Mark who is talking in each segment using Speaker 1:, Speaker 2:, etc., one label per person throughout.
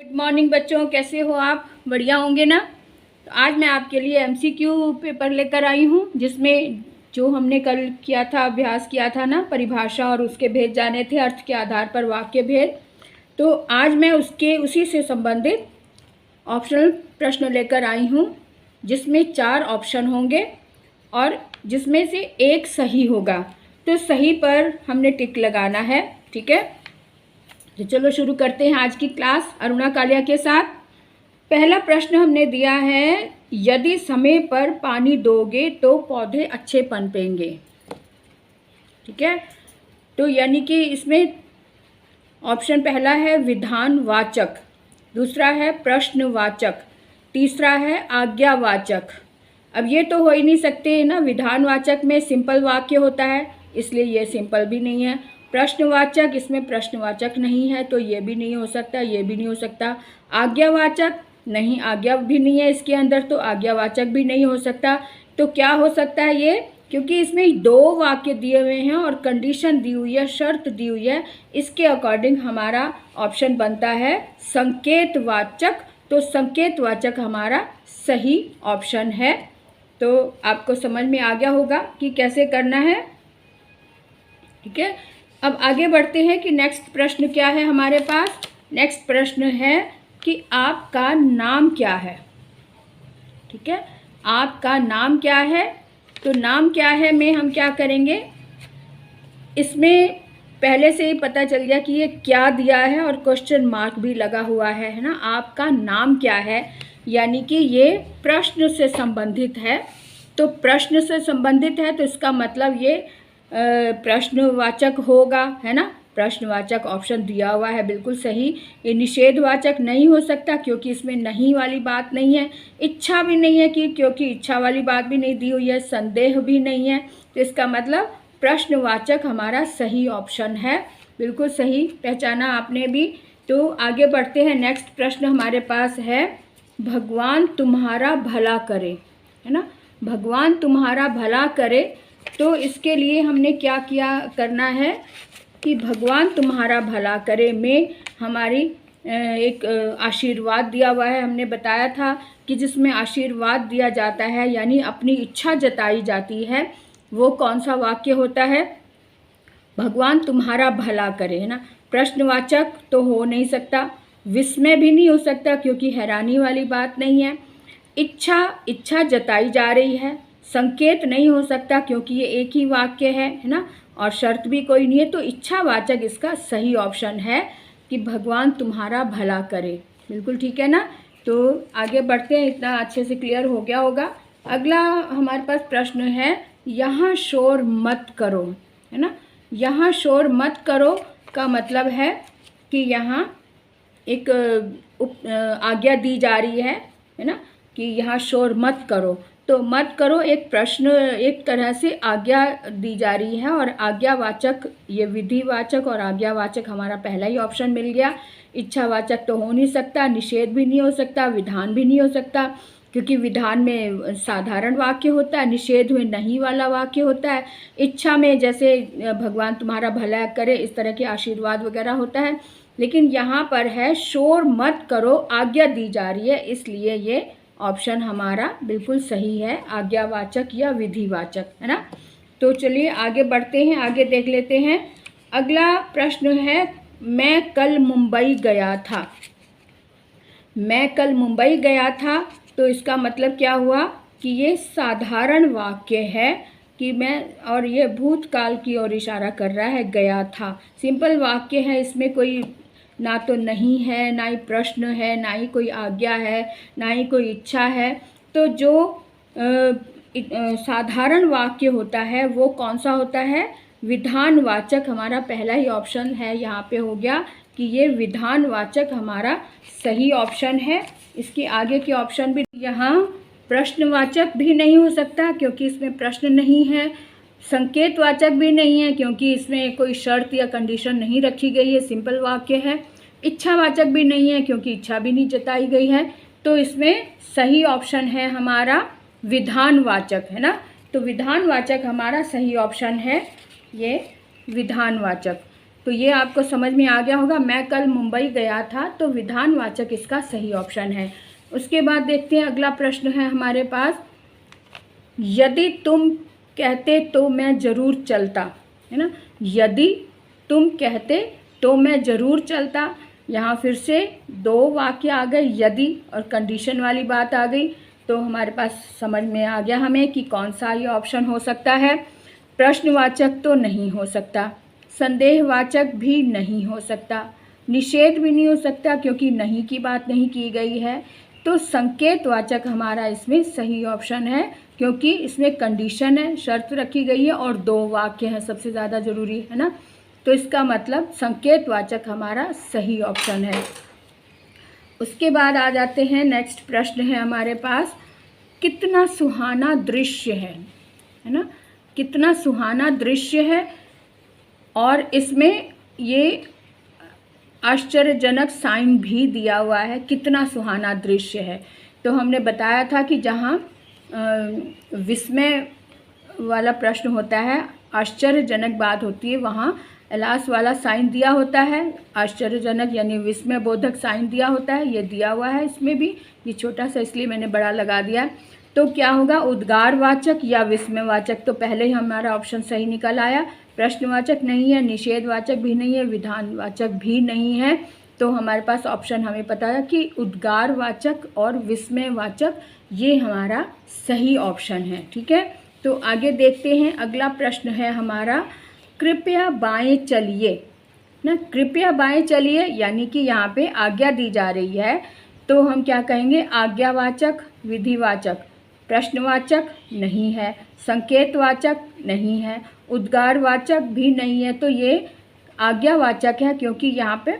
Speaker 1: Good morning बच्चों, कैसे हो आप? बढ़िया होंगे ना। तो आज मैं आपके लिए एमसीक्यू पेपर लेकर आई हूँ, जिसमें जो हमने कल किया था, अभ्यास किया था ना, परिभाषा और उसके भेद जाने थे, अर्थ के आधार पर वाक्य भेद। तो आज मैं उसी से संबंधित ऑप्शनल प्रश्न लेकर आई हूँ, जिसमें 4 ऑप्शन होंगे और जिसमें से एक सही होगा। तो सही पर हमने टिक लगाना है, ठीक है। तो चलो शुरू करते हैं आज की क्लास अरुणा कालिया के साथ। पहला प्रश्न हमने दिया है, यदि समय पर पानी दोगे तो पौधे अच्छे पनपेंगे। ठीक है, तो यानी कि इसमें ऑप्शन पहला है विधानवाचक, दूसरा है प्रश्नवाचक, तीसरा है आज्ञावाचक। अब ये तो हो ही नहीं सकते ना, विधानवाचक में सिंपल वाक्य होता है, इसलिए ये सिंपल भी नहीं है। प्रश्नवाचक, इसमें प्रश्नवाचक नहीं है, तो ये भी नहीं हो सकता, ये भी नहीं हो सकता। आज्ञावाचक नहीं, आज्ञा भी नहीं है इसके अंदर, तो आज्ञावाचक भी नहीं हो सकता। तो क्या हो सकता है ये? क्योंकि इसमें 2 वाक्य दिए हुए हैं और कंडीशन दी हुई है, शर्त दी हुई है, इसके अकॉर्डिंग हमारा ऑप्शन बनता है संकेतवाचक। तो संकेतवाचक हमारा सही ऑप्शन है। तो आपको समझ में आ गया होगा कि कैसे करना है, ठीक है। अब आगे बढ़ते हैं कि नेक्स्ट प्रश्न क्या है हमारे पास। नेक्स्ट प्रश्न है कि आपका नाम क्या है, ठीक है। आपका नाम क्या है? तो नाम क्या है में हम क्या करेंगे, इसमें पहले से ही पता चल गया कि ये क्या दिया है और क्वेश्चन मार्क भी लगा हुआ है ना। आपका नाम क्या है, यानी कि ये प्रश्न से संबंधित है। तो प्रश्न से संबंधित है तो इसका मतलब ये प्रश्नवाचक होगा, है ना। प्रश्नवाचक ऑप्शन दिया हुआ है, बिल्कुल सही। ये निषेधवाचक नहीं हो सकता क्योंकि इसमें नहीं वाली बात नहीं है। इच्छा भी नहीं है कि, क्योंकि इच्छा वाली बात भी नहीं दी हुई है। संदेह भी नहीं है, तो इसका मतलब प्रश्नवाचक हमारा सही ऑप्शन है। बिल्कुल सही पहचाना आपने भी। तो आगे बढ़ते हैं। नेक्स्ट प्रश्न हमारे पास है, भगवान तुम्हारा भला करे, है ना। भगवान तुम्हारा भला करे, तो इसके लिए हमने क्या करना है कि भगवान तुम्हारा भला करे में हमारी एक आशीर्वाद दिया हुआ है। हमने बताया था कि जिसमें आशीर्वाद दिया जाता है यानी अपनी इच्छा जताई जाती है, वो कौन सा वाक्य होता है? भगवान तुम्हारा भला करे, है ना। प्रश्नवाचक तो हो नहीं सकता, विस्मय भी नहीं हो सकता क्योंकि हैरानी वाली बात नहीं है। इच्छा जताई जा रही है, संकेत नहीं हो सकता क्योंकि ये एक ही वाक्य है ना, और शर्त भी कोई नहीं है। तो इच्छावाचक इसका सही ऑप्शन है कि भगवान तुम्हारा भला करे। बिल्कुल ठीक है ना। तो आगे बढ़ते हैं, इतना अच्छे से क्लियर हो गया होगा। अगला हमारे पास प्रश्न है, यहाँ शोर मत करो, है ना। यहाँ शोर मत करो का मतलब है कि यहाँ एक आज्ञा दी जा रही है ना, कि यहाँ शोर मत करो। तो मत करो एक प्रश्न, एक तरह से आज्ञा दी जा रही है। और आज्ञावाचक, ये विधिवाचक और आज्ञावाचक हमारा पहला ही ऑप्शन मिल गया। इच्छावाचक तो हो नहीं सकता, निषेध भी नहीं हो सकता, विधान भी नहीं हो सकता क्योंकि विधान में साधारण वाक्य होता है, निषेध में नहीं वाला वाक्य होता है। इच्छा में जैसे भगवान तुम्हारा भला करे, इस तरह के आशीर्वाद वगैरह होता है। लेकिन यहाँ पर है शोर मत करो, आज्ञा दी जा रही है, इसलिए ये ऑप्शन हमारा बिल्कुल सही है, आज्ञावाचक या विधिवाचक, है ना। तो चलिए आगे बढ़ते हैं, आगे देख लेते हैं। अगला प्रश्न है, मैं कल मुंबई गया था। मैं कल मुंबई गया था, तो इसका मतलब क्या हुआ कि ये साधारण वाक्य है कि मैं, और ये भूतकाल की ओर इशारा कर रहा है, गया था। सिंपल वाक्य है, इसमें कोई ना तो नहीं है, ना ही प्रश्न है, ना ही कोई आज्ञा है, ना ही कोई इच्छा है। तो जो साधारण वाक्य होता है वो कौन सा होता है? विधानवाचक हमारा पहला ही ऑप्शन है। यहाँ पे हो गया कि ये विधानवाचक हमारा सही ऑप्शन है। इसके आगे के ऑप्शन भी, यहाँ प्रश्नवाचक भी नहीं हो सकता क्योंकि इसमें प्रश्न नहीं है। संकेतवाचक भी नहीं है क्योंकि इसमें कोई शर्त या कंडीशन नहीं रखी गई है, सिंपल वाक्य है। इच्छावाचक भी नहीं है क्योंकि इच्छा भी नहीं जताई गई है। तो इसमें सही ऑप्शन है हमारा विधानवाचक, है ना। तो विधानवाचक हमारा सही ऑप्शन है, ये विधानवाचक। तो ये आपको समझ में आ गया होगा। मैं कल मुंबई गया था, तो विधानवाचक इसका सही ऑप्शन है। उसके बाद देखते हैं अगला प्रश्न है हमारे पास, यदि तुम कहते तो मैं ज़रूर चलता, है ना। यदि तुम कहते तो मैं ज़रूर चलता, यहाँ फिर से दो वाक्य आ गए, यदि और कंडीशन वाली बात आ गई। तो हमारे पास समझ में आ गया हमें कि कौन सा ये ऑप्शन हो सकता है। प्रश्नवाचक तो नहीं हो सकता, संदेहवाचक भी नहीं हो सकता, निषेध भी नहीं हो सकता क्योंकि नहीं की बात नहीं की गई है। तो संकेतवाचक हमारा इसमें सही ऑप्शन है, क्योंकि इसमें कंडीशन है, शर्त रखी गई है और दो वाक्य हैं, सबसे ज़्यादा ज़रूरी है ना। तो इसका मतलब संकेतवाचक हमारा सही ऑप्शन है। उसके बाद आ जाते हैं, नेक्स्ट प्रश्न है हमारे पास, कितना सुहाना दृश्य है ना। कितना सुहाना दृश्य है, और इसमें ये आश्चर्यजनक साइन भी दिया हुआ है, कितना सुहाना दृश्य है। तो हमने बताया था कि जहाँ विस्मय वाला प्रश्न होता है, आश्चर्यजनक बात होती है, वहाँ एलास वाला साइन दिया होता है, आश्चर्यजनक यानी विस्मय बोधक साइन दिया होता है। ये दिया हुआ है इसमें भी, ये छोटा सा इसलिए मैंने बड़ा लगा दिया। तो क्या होगा, उद्गारवाचक या विस्मयवाचक। तो पहले ही हमारा ऑप्शन सही निकल आया। प्रश्नवाचक नहीं है, निषेधवाचक भी नहीं है, विधानवाचक भी नहीं है। तो हमारे पास ऑप्शन हमें पता है कि उद्गारवाचक और विस्मयवाचक ये हमारा सही ऑप्शन है। ठीक है, तो आगे देखते हैं। अगला प्रश्न है हमारा, कृपया बाएं चलिए ना। कृपया बाएं चलिए यानी कि यहाँ पे आज्ञा दी जा रही है, तो हम क्या कहेंगे, आज्ञावाचक, विधिवाचक। प्रश्नवाचक नहीं है, संकेतवाचक नहीं है, उद्गारवाचक भी नहीं है। तो ये आज्ञावाचक है, क्योंकि यहाँ पे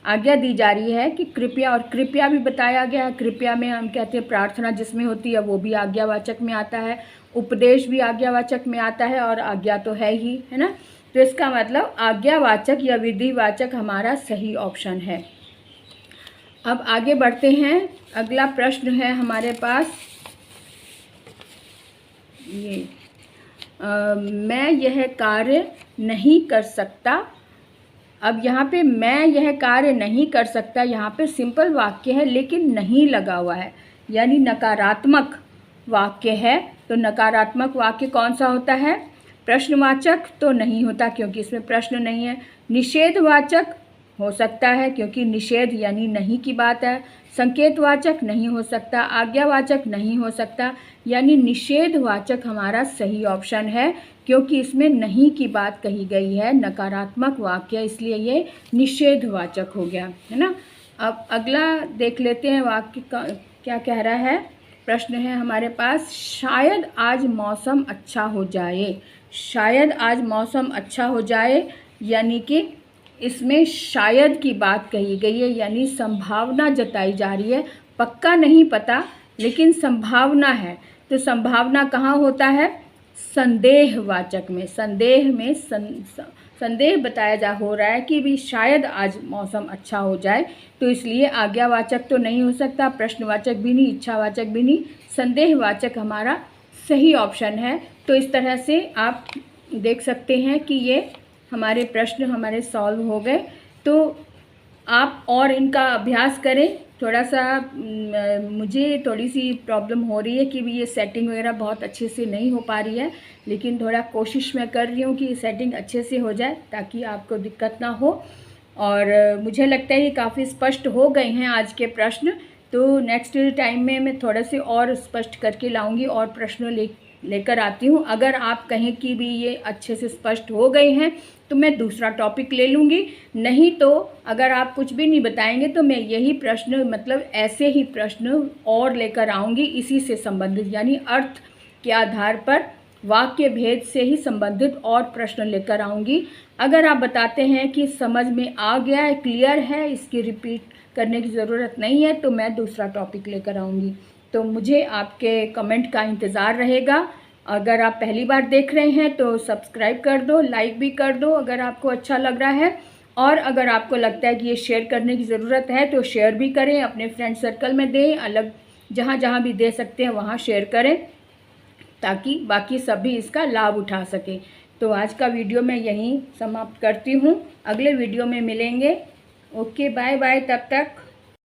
Speaker 1: आज्ञा दी जा रही है कि कृपया, और कृपया भी बताया गया है। कृपया में हम कहते हैं प्रार्थना जिसमें होती है वो भी आज्ञावाचक में आता है, उपदेश भी आज्ञावाचक में आता है, और आज्ञा तो है ही, है ना। तो इसका मतलब आज्ञावाचक या विधिवाचक हमारा सही ऑप्शन है। अब आगे बढ़ते हैं। अगला प्रश्न है हमारे पास, ये मैं यह कार्य नहीं कर सकता। अब यहाँ पे मैं यह कार्य नहीं कर सकता, यहाँ पे सिंपल वाक्य है लेकिन नहीं लगा हुआ है, यानी नकारात्मक वाक्य है। तो नकारात्मक वाक्य कौन सा होता है, प्रश्नवाचक तो नहीं होता क्योंकि इसमें प्रश्न नहीं है, निषेधवाचक हो सकता है क्योंकि निषेध यानी नहीं की बात है, संकेतवाचक नहीं हो सकता, आज्ञावाचक नहीं हो सकता, यानी निषेधवाचक हमारा सही ऑप्शन है, क्योंकि इसमें नहीं की बात कही गई है, नकारात्मक वाक्य, इसलिए ये निषेधवाचक हो गया, है ना। अब अगला देख लेते हैं वाक्य क्या कह रहा है। प्रश्न है हमारे पास, शायद आज मौसम अच्छा हो जाए। शायद आज मौसम अच्छा हो जाए यानी कि इसमें शायद की बात कही गई है, यानी संभावना जताई जा रही है, पक्का नहीं पता लेकिन संभावना है। तो संभावना कहाँ होता है, संदेहवाचक में। संदेह में संदेह बताया हो रहा है कि भी शायद आज मौसम अच्छा हो जाए, तो इसलिए आज्ञावाचक तो नहीं हो सकता, प्रश्नवाचक भी नहीं, इच्छावाचक भी नहीं, संदेहवाचक हमारा सही ऑप्शन है। तो इस तरह से आप देख सकते हैं कि ये हमारे प्रश्न हमारे सॉल्व हो गए। तो आप और इनका अभ्यास करें। थोड़ा सा मुझे थोड़ी सी प्रॉब्लम हो रही है कि भी ये सेटिंग वगैरह बहुत अच्छे से नहीं हो पा रही है, लेकिन थोड़ा कोशिश मैं कर रही हूँ कि सेटिंग अच्छे से हो जाए ताकि आपको दिक्कत ना हो। और मुझे लगता है ये काफ़ी स्पष्ट हो गए हैं आज के प्रश्न। तो नेक्स्ट टाइम में मैं थोड़ा से और स्पष्ट करके लाऊंगी और प्रश्न लेकर आती हूँ। अगर आप कहें कि भी ये अच्छे से स्पष्ट हो गए हैं तो मैं दूसरा टॉपिक ले लूँगी, नहीं तो अगर आप कुछ भी नहीं बताएंगे तो मैं यही प्रश्न मतलब ऐसे ही प्रश्न और लेकर आऊँगी इसी से संबंधित, यानी अर्थ के आधार पर वाक्य भेद से ही संबंधित और प्रश्न लेकर आऊँगी। अगर आप बताते हैं कि समझ में आ गया है, क्लियर है, इसकी रिपीट करने की ज़रूरत नहीं है, तो मैं दूसरा टॉपिक लेकर आऊँगी। तो मुझे आपके कमेंट का इंतज़ार रहेगा। अगर आप पहली बार देख रहे हैं तो सब्सक्राइब कर दो, लाइक भी कर दो अगर आपको अच्छा लग रहा है, और अगर आपको लगता है कि ये शेयर करने की ज़रूरत है तो शेयर भी करें, अपने फ्रेंड सर्कल में दें, अलग जहाँ जहाँ भी दे सकते हैं वहाँ शेयर करें ताकि बाकी सब भी इसका लाभ उठा सकें। तो आज का वीडियो मैं यहीं समाप्त करती हूँ, अगले वीडियो में मिलेंगे। ओके, बाय बाय, तब तक।